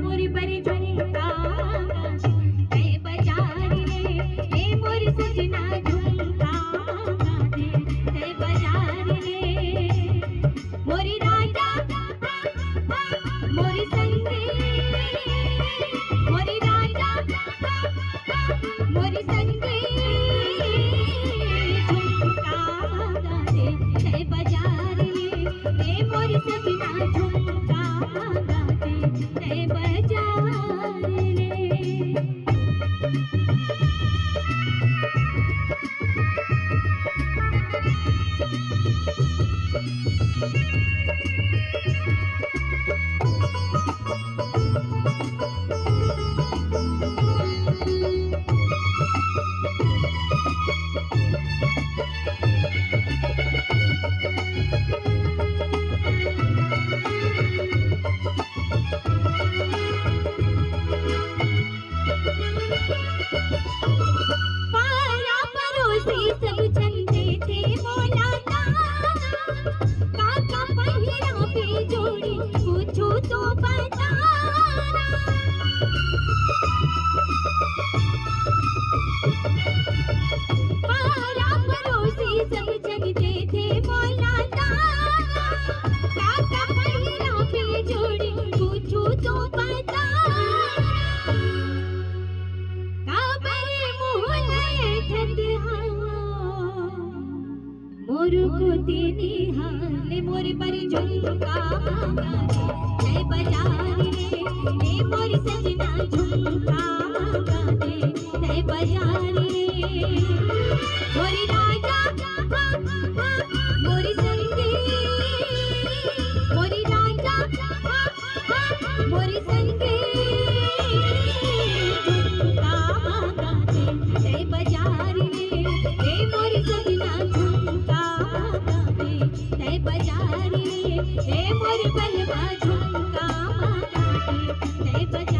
मोरी परी झुमका जय बाजार रे ए मोरी सजना झुमका दे जय बाजार रे मोरी राजा मोरी संगी मोरी राजा मोरी संगी झुमका दे जय बाजार रे ए मोरी सजना झुमका दे जय बाजार रे ए मोरी बलवा झुमका दे जय बाजार